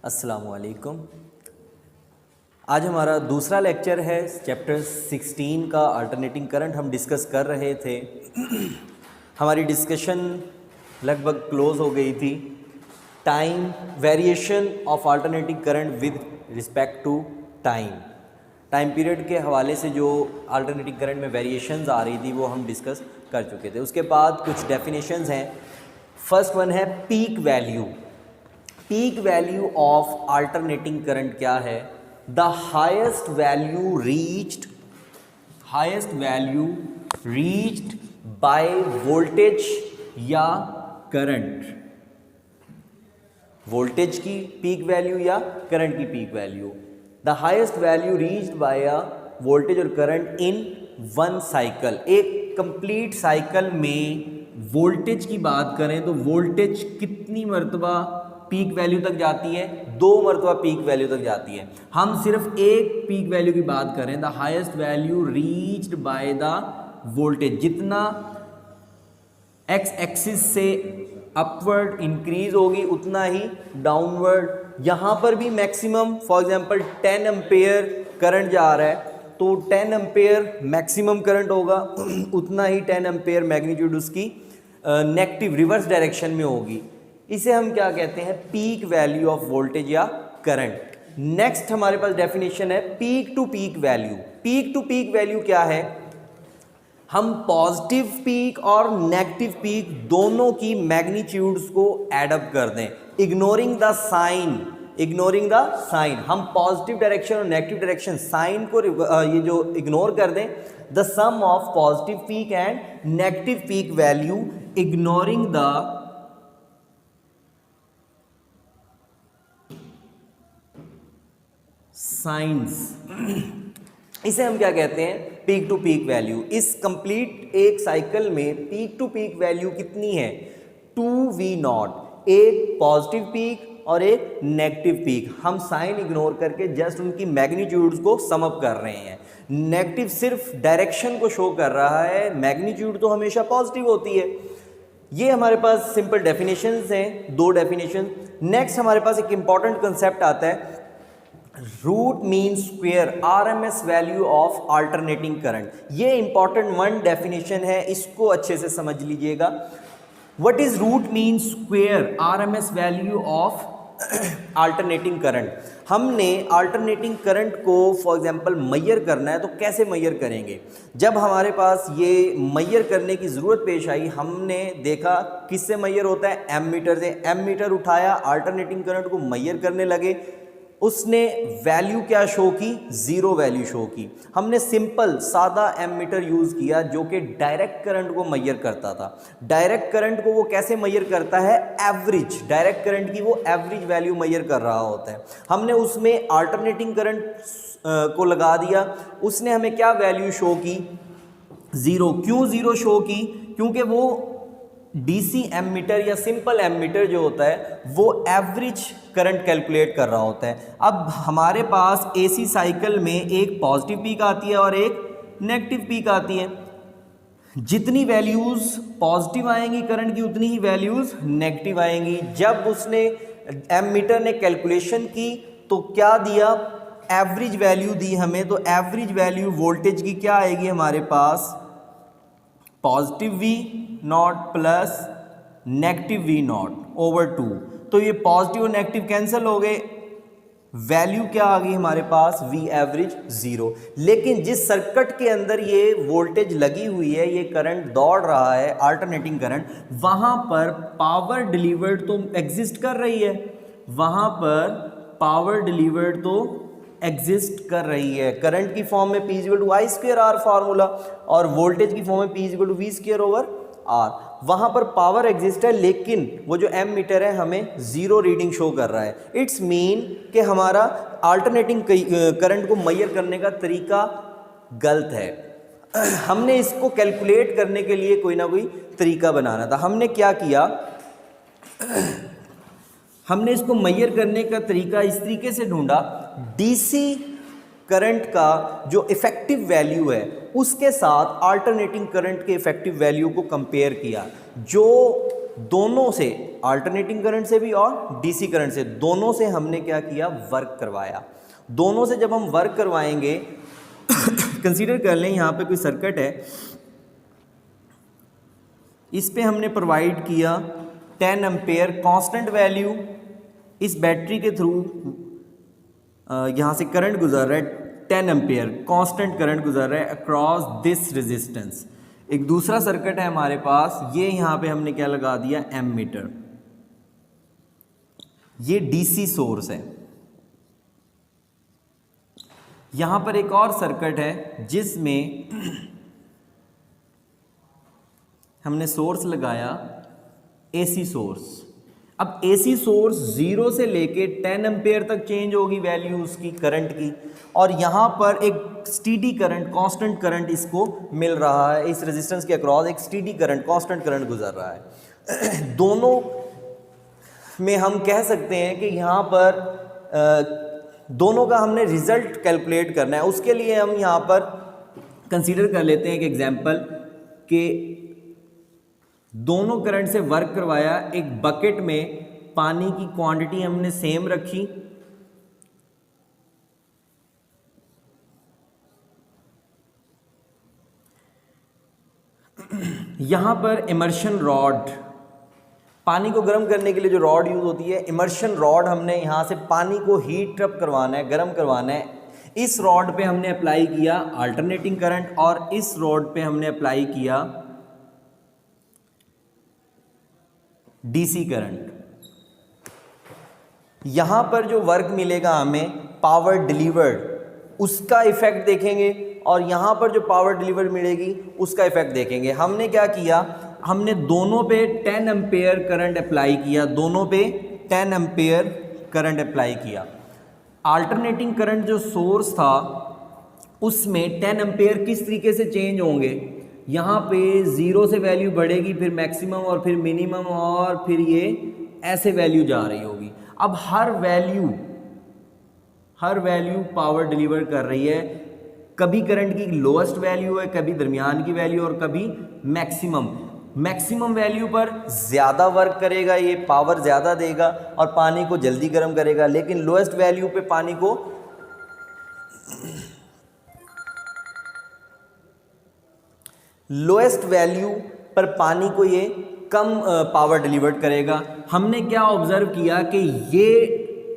अस्सलामुअलैकुम। आज हमारा दूसरा लेक्चर है चैप्टर 16 का अल्टरनेटिंग करंट। हम डिस्कस कर रहे थे हमारी डिस्कशन लगभग क्लोज हो गई थी। Time variation of alternating current with respect to time period के हवाले से जो अल्टरनेटिंग करंट में वेरिएशंस आ रही थी वो हम डिस्कस कर चुके थे। उसके बाद कुछ डेफिनेशंस हैं। फर्स्ट वन है peak value. Peak value of alternating current क्या है? The highest value reached by voltage या करंट। वोल्टेज की पीक वैल्यू या करंट की peak value. The highest value reached by a voltage और करंट इन वन साइकिल। एक complete cycle में voltage की बात करें तो वोल्टेज कितनी मरतबा पीक वैल्यू तक जाती है? 2 मरतबा पीक वैल्यू तक जाती है। हम सिर्फ एक पीक वैल्यू की बात करें, the highest value reached by the voltage. जितना एक्स एक्सिस से अपवर्ड इंक्रीज होगी उतना ही डाउनवर्ड। यहाँ पर भी maximum, for example 10 ampere current जा रहा है तो 10 एम्पेयर मैक्सिमम करंट होगा, उतना ही 10 एम्पेयर मैग्नीट्यूड उसकी नेगेटिव रिवर्स डायरेक्शन में होगी। इसे हम क्या कहते हैं? पीक वैल्यू ऑफ वोल्टेज या करंट। नेक्स्ट हमारे पास डेफिनेशन है peak to peak value. Peak to peak value क्या है? हम पॉजिटिव पीक और नेगेटिव पीक दोनों की मैग्नीट्यूड्स को एड अप कर दें, इग्नोरिंग द साइन। हम पॉजिटिव डायरेक्शन और नेगेटिव डायरेक्शन साइन को ये जो इग्नोर कर दें, the sum of positive peak and negative peak value ignoring the signs. इसे हम क्या कहते हैं? Peak to peak value. इस कंप्लीट एक साइकिल में पीक टू पीक वैल्यू कितनी है? 2V0। एक पॉजिटिव पीक और एक नेगेटिव पीक। हम साइन इग्नोर करके जस्ट उनकी मैग्नीट्यूड्स को सम अप कर रहे हैं। नेगेटिव सिर्फ डायरेक्शन को शो कर रहा है, मैग्नीट्यूड तो हमेशा पॉजिटिव होती है। ये हमारे पास सिंपल डेफिनेशंस हैं, 2 डेफिनेशन। नेक्स्ट हमारे पास एक इंपॉर्टेंट कंसेप्ट आता है root mean square, RMS value of alternating current. ये इंपॉर्टेंट वन डेफिनेशन है, इसको अच्छे से समझ लीजिएगा। What is root mean square RMS value of alternating current? हमने अल्टरनेटिंग करंट को फॉर एग्जांपल मैयर करना है तो कैसे मैयर करेंगे? जब हमारे पास ये मैयर करने की ज़रूरत पेश आई, हमने देखा किससे मैयर होता है? एमीटर से। एमीटर उठाया, अल्टरनेटिंग करंट को मैयर करने लगे, उसने वैल्यू क्या शो की? 0 वैल्यू शो की। हमने सिंपल सादा एमीटर यूज़ किया जो कि डायरेक्ट करंट को मैयर करता था। डायरेक्ट करंट को वो कैसे मैयर करता है? एवरेज। डायरेक्ट करंट की वो एवरेज वैल्यू मैयर कर रहा होता है। हमने उसमें अल्टरनेटिंग करंट को लगा दिया, उसने हमें क्या वैल्यू शो की? 0। क्यों 0 शो की? क्योंकि वो डीसी एमीटर या सिंपल एमीटर जो होता है वो एवरेज करंट कैलकुलेट कर रहा होता है। अब हमारे पास एसी साइकिल में एक पॉजिटिव पीक आती है और एक नेगेटिव पीक आती है। जितनी वैल्यूज़ पॉजिटिव आएंगी करंट की, उतनी ही वैल्यूज़ नेगेटिव आएंगी। जब उसने एमीटर ने कैलकुलेशन की तो क्या दिया? एवरेज वैल्यू दी हमें। तो एवरेज वैल्यू वोल्टेज की क्या आएगी हमारे पास? Positive V0 plus negative V0 over 2। तो ये पॉजिटिव और नेगेटिव कैंसिल हो गए, वैल्यू क्या आ गई हमारे पास? V average 0। लेकिन जिस सर्किट के अंदर ये वोल्टेज लगी हुई है, ये करंट दौड़ रहा है अल्टरनेटिंग करंट, वहाँ पर पावर डिलीवर्ड तो एग्जिस्ट कर रही है, वहाँ पर पावर डिलीवर्ड तो एग्जिस्ट कर रही है। करंट की फॉर्म में P = I² R फार्मूला, और वोल्टेज की फॉर्म में P = V² R। वहाँ पर पावर एग्जिस्ट है, लेकिन वो जो एमीटर है हमें 0 रीडिंग शो कर रहा है। इट्स मीन कि हमारा अल्टरनेटिंग करंट को मैयर करने का तरीका गलत है। हमने इसको कैलकुलेट करने के लिए कोई ना कोई तरीका बनाना था। हमने क्या किया? हमने इसको मैयर करने का तरीका इस तरीके से ढूंढा, डीसी करंट का जो इफ़ेक्टिव वैल्यू है उसके साथ अल्टरनेटिंग करंट के इफ़ेक्टिव वैल्यू को कंपेयर किया। जो दोनों से, अल्टरनेटिंग करंट से भी और डीसी करंट से, दोनों से हमने क्या किया, वर्क करवाया। दोनों से जब हम वर्क करवाएंगे कंसीडर कर लें यहाँ पे कोई सर्किट है, इस पे हमने प्रोवाइड किया 10 एम्पेयर कांस्टेंट वैल्यू, इस बैटरी के थ्रू यहाँ से करंट गुजर रहा है 10 एम्पेयर कांस्टेंट करंट गुजर रहा है अक्रॉस दिस रेजिस्टेंस। एक दूसरा सर्किट है हमारे पास, ये यहाँ पे हमने क्या लगा दिया, एमीटर। ये डीसी सोर्स है। यहाँ पर एक और सर्किट है जिसमें हमने सोर्स लगाया एसी सोर्स। अब एसी सोर्स 0 से लेके 10 एम्पेयर तक चेंज होगी वैल्यू उसकी करंट की, और यहाँ पर एक स्टीडी करंट, कांस्टेंट करंट इसको मिल रहा है, इस रेजिस्टेंस के अक्रॉस एक स्टीडी करंट, कांस्टेंट करंट गुजर रहा है। दोनों में हम कह सकते हैं कि यहाँ पर दोनों का हमने रिजल्ट कैलकुलेट करना है। उसके लिए हम यहाँ पर कंसीडर कर लेते हैं एक एग्जांपल कि दोनों करंट से वर्क करवाया, एक बकेट में पानी की क्वांटिटी हमने सेम रखी, यहां पर इमर्शन रॉड, पानी को गर्म करने के लिए जो रॉड यूज होती है, इमर्शन रॉड, हमने यहां से पानी को हीट अप करवाना है, गर्म करवाना है। इस रॉड पे हमने अप्लाई किया अल्टरनेटिंग करंट और इस रॉड पे हमने अप्लाई किया डीसी करंट। यहां पर जो वर्क मिलेगा हमें पावर डिलीवर्ड, उसका इफेक्ट देखेंगे, और यहां पर जो पावर डिलीवर्ड मिलेगी उसका इफेक्ट देखेंगे। हमने क्या किया, हमने दोनों पे 10 एम्पेयर करंट अप्लाई किया, दोनों पे 10 एम्पेयर करंट अप्लाई किया। अल्टरनेटिंग करंट जो सोर्स था उसमें 10 एम्पेयर किस तरीके से चेंज होंगे, यहाँ पे 0 से वैल्यू बढ़ेगी, फिर मैक्सिमम और फिर मिनिमम, और फिर ये ऐसे वैल्यू जा रही होगी। अब हर वैल्यू पावर डिलीवर कर रही है। कभी करंट की लोएस्ट वैल्यू है, कभी दरमियान की वैल्यू, और कभी मैक्सिमम वैल्यू पर ज़्यादा वर्क करेगा, ये पावर ज़्यादा देगा और पानी को जल्दी गर्म करेगा, लेकिन लोएस्ट वैल्यू पे पानी को लोएस्ट वैल्यू पर पानी को ये कम पावर डिलीवर्ड करेगा। हमने क्या ऑब्जर्व किया कि ये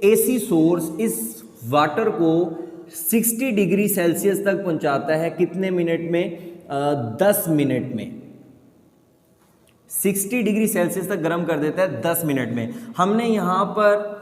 एसी सोर्स इस वाटर को 60 डिग्री सेल्सियस तक पहुंचाता है, कितने मिनट में, 10 मिनट में। 60 डिग्री सेल्सियस तक गर्म कर देता है 10 मिनट में। हमने यहाँ पर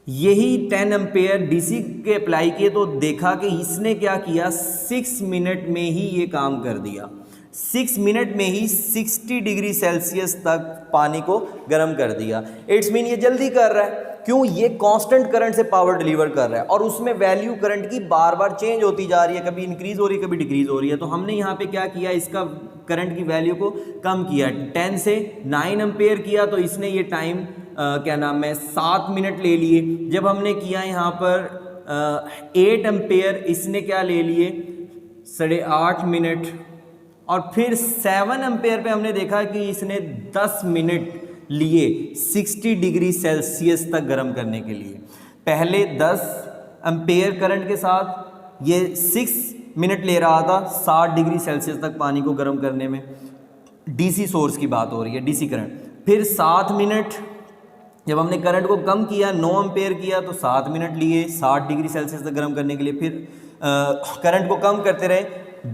यही 10 एम्पेयर डीसी के अप्लाई किए तो देखा कि इसने क्या किया, 6 मिनट में ही ये काम कर दिया। 6 मिनट में ही 60 डिग्री सेल्सियस तक पानी को गर्म कर दिया। इट्स मीन ये जल्दी कर रहा है, क्यों, ये कांस्टेंट करंट से पावर डिलीवर कर रहा है, और उसमें वैल्यू करंट की बार बार चेंज होती जा रही है, कभी इंक्रीज हो रही है, कभी डिक्रीज हो रही है। तो हमने यहाँ पे क्या किया, इसका करंट की वैल्यू को कम किया, 10 से 9 एम्पेयर किया, तो इसने ये टाइम क्या नाम है 7 मिनट ले लिए। जब हमने किया यहाँ पर 8 एम्पेयर, इसने क्या ले लिए 8.5 मिनट, और फिर 7 एम्पेयर पे हमने देखा कि इसने 10 मिनट लिए 60 डिग्री सेल्सियस तक गर्म करने के लिए। पहले 10 एम्पेयर करंट के साथ ये 6 मिनट ले रहा था 60 डिग्री सेल्सियस तक पानी को गर्म करने में। डीसी सोर्स की बात हो रही है, डीसी करंट। फिर 7 मिनट, जब हमने करंट को कम किया 9 एम्पेयर किया तो 7 मिनट लिए 60 डिग्री सेल्सियस तक गर्म करने के लिए। फिर करंट को कम करते रहे,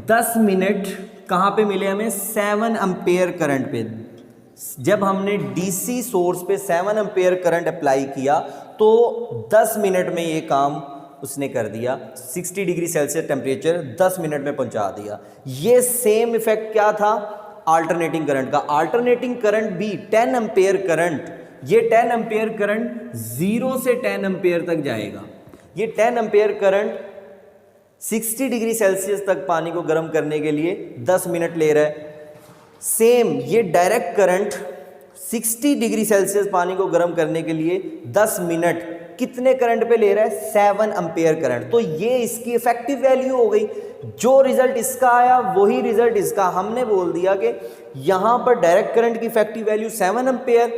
10 मिनट कहाँ पे मिले हमें, 7 एम्पेयर करंट पे। जब हमने डीसी सोर्स पे 7 एम्पेयर करंट अप्लाई किया तो 10 मिनट में ये काम उसने कर दिया, 60 डिग्री सेल्सियस टेम्परेचर 10 मिनट में पहुंचा दिया। ये सेम इफेक्ट क्या था अल्टरनेटिंग करंट का। अल्टरनेटिंग करंट भी 10 एम्पेयर करंट, ये 10 एम्पेयर करंट 0 से 10 एम्पेयर तक जाएगा। ये 10 एम्पेयर करंट 60 डिग्री सेल्सियस तक पानी को गर्म करने के लिए 10 मिनट ले रहा है। सेम ये डायरेक्ट करंट 60 डिग्री सेल्सियस पानी को गर्म करने के लिए 10 मिनट कितने करंट पे ले रहा है, 7 एम्पेयर करंट। तो ये इसकी इफेक्टिव वैल्यू हो गई। जो रिजल्ट इसका आया वही रिजल्ट इसका। हमने बोल दिया कि यहां पर डायरेक्ट करंट की effective value 7 ampere,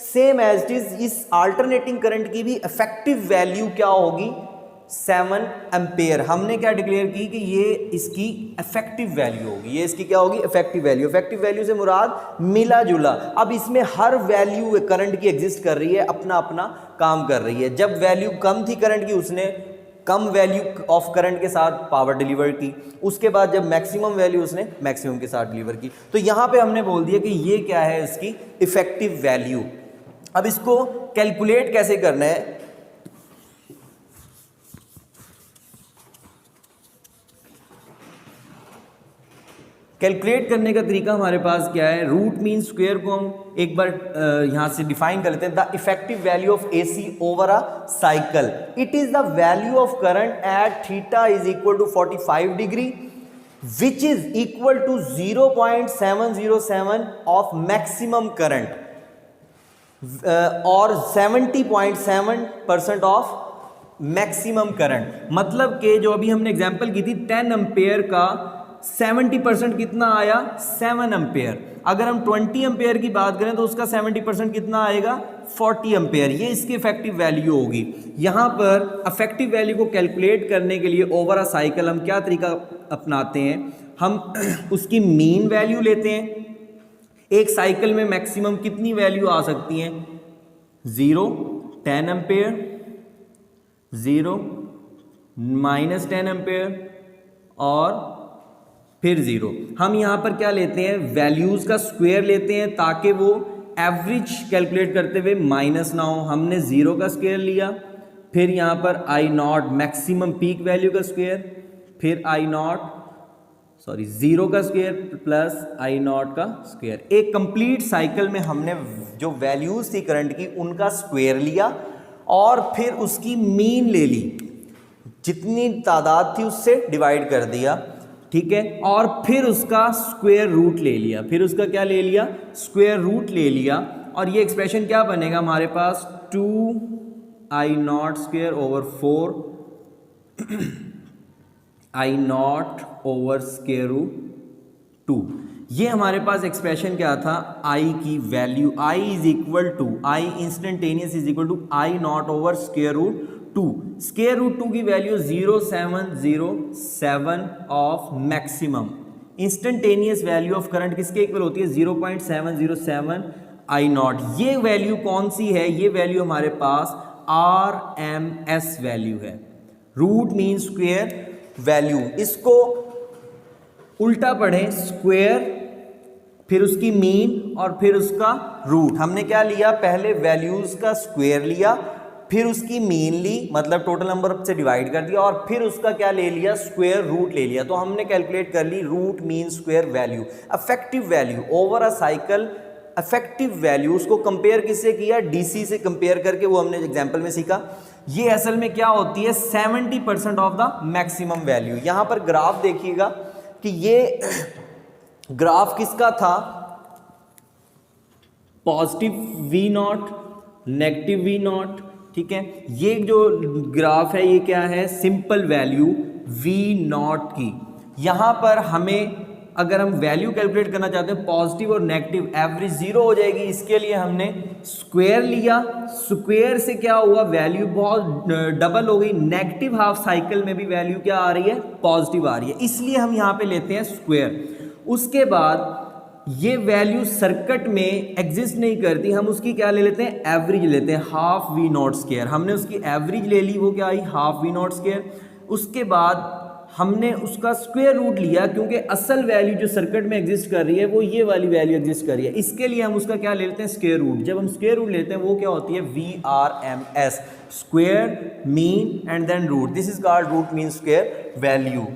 same as it is इस अल्टरनेटिंग करंट की भी इफेक्टिव वैल्यू क्या होगी, 7 एम्पेयर। हमने क्या डिक्लेयर की कि ये इसकी इफेक्टिव वैल्यू होगी, ये इसकी क्या होगी, इफेक्टिव वैल्यू। इफेक्टिव वैल्यू से मुराद मिला जुला। अब इसमें हर वैल्यू करंट की एग्जिस्ट कर रही है, अपना अपना काम कर रही है। जब वैल्यू कम थी करंट की, उसने कम वैल्यू ऑफ करंट के साथ पावर डिलीवर की। उसके बाद जब मैक्सिमम वैल्यू, उसने मैक्सिमम के साथ डिलीवर की। तो यहां पे हमने बोल दिया कि ये क्या है, इसकी इफेक्टिव वैल्यू। अब इसको कैलकुलेट कैसे करना है, कैलकुलेट करने का तरीका हमारे पास क्या है, रूट मीन स्क्वायर को हम एक बार यहां से डिफाइन कर लेते हैं। The effective value of AC over a cycle, it is the value of current at theta is equal to 45 degree which is equal to 0.707 of maximum current और 70.7% of maximum current. मतलब कि जो अभी हमने example की थी 10 ampere का 70% कितना आया, 7 एम्पेयर। अगर हम 20 एम्पेयर की बात करें तो उसका 70% कितना आएगा, 40 एम्पेयर। ये इसकी इफेक्टिव वैल्यू होगी। यहां पर इफेक्टिव वैल्यू को कैलकुलेट करने के लिए ओवर अ साइकिल हम क्या तरीका अपनाते हैं, हम उसकी मीन वैल्यू लेते हैं। एक साइकिल में मैक्सिमम कितनी वैल्यू आ सकती है, 0, 10 एम्पेयर, 0, -10 एम्पेयर और फिर 0। हम यहां पर क्या लेते हैं, वैल्यूज का स्क्वायर लेते हैं ताकि वो एवरेज कैलकुलेट करते हुए माइनस ना हो। हमने 0 का स्क्वायर लिया, फिर यहां पर I0 मैक्सिमम पीक वैल्यू का स्क्वायर, फिर 0 का स्क्वायर प्लस I0 का स्क्वायर। एक कंप्लीट साइकिल में हमने जो वैल्यूज थी करंट की उनका स्क्वायर लिया और फिर उसकी मीन ले ली, जितनी तादाद थी उससे डिवाइड कर दिया, ठीक है, और फिर उसका स्क्वायर रूट ले लिया। फिर उसका क्या ले लिया, स्क्वायर रूट ले लिया। और ये एक्सप्रेशन क्या बनेगा हमारे पास, 2I0 square over 4 I0 over square root 2। ये हमारे पास एक्सप्रेशन क्या था, I की value, I is equal to, I instantaneous is equal to I0 over square root 2। Square root 2 की value 0.707 of maximum. Instantaneous value of current किसके equal होती है, 0.707 I0। ये वैल्यू कौन सी है, ये वैल्यू हमारे पास RMS वैल्यू है, रूट मीन स्क्वायर वैल्यू। इसको उल्टा पढ़ें, स्क्वायर फिर उसकी मीन और फिर उसका रूट। हमने क्या लिया, पहले वैल्यूज का स्क्वायर लिया, फिर उसकी मीन ली, मतलब टोटल नंबर से डिवाइड कर दिया, और फिर उसका क्या ले लिया, स्क्वायर रूट ले लिया। तो हमने कैलकुलेट कर ली root mean square value. Effective value over a cycle, effective value, उसको कंपेयर किससे किया, DC से कंपेयर करके, वो हमने एग्जांपल में सीखा। ये असल में क्या होती है, 70% ऑफ द मैक्सिमम वैल्यू। यहां पर ग्राफ देखिएगा कि ये ग्राफ किसका था, पॉजिटिव V0, नेगेटिव V0, ठीक है। ये जो ग्राफ है ये क्या है, सिंपल वैल्यू V0 की। यहां पर हमें अगर हम वैल्यू कैलकुलेट करना चाहते हैं पॉजिटिव और नेगेटिव, एवरेज 0 हो जाएगी। इसके लिए हमने स्क्वायर लिया, स्क्वायर से क्या हुआ, वैल्यू बहुत डबल हो गई। नेगेटिव हाफ साइकिल में भी वैल्यू क्या आ रही है, पॉजिटिव आ रही है, इसलिए हम यहां पे लेते हैं स्क्वायर। उसके बाद ये वैल्यू सर्किट में एग्जिस्ट नहीं करती, हम उसकी क्या ले लेते हैं, एवरेज लेते हैं, हाफ V0 स्क्वायर। हमने उसकी एवरेज ले ली, वो क्या आई, हाफ V0 स्क्वायर। उसके बाद हमने उसका स्क्वायर रूट लिया, क्योंकि असल वैल्यू जो सर्किट में एग्जिस्ट कर रही है वो ये वाली वैल्यू एग्जिस्ट कर रही है। इसके लिए हम उसका क्या लेते हैं, स्क्वायर रूट। जब हम स्क्वायर रूट लेते हैं वो क्या होती है, VRMS, square mean and then root. This is called root mean square value.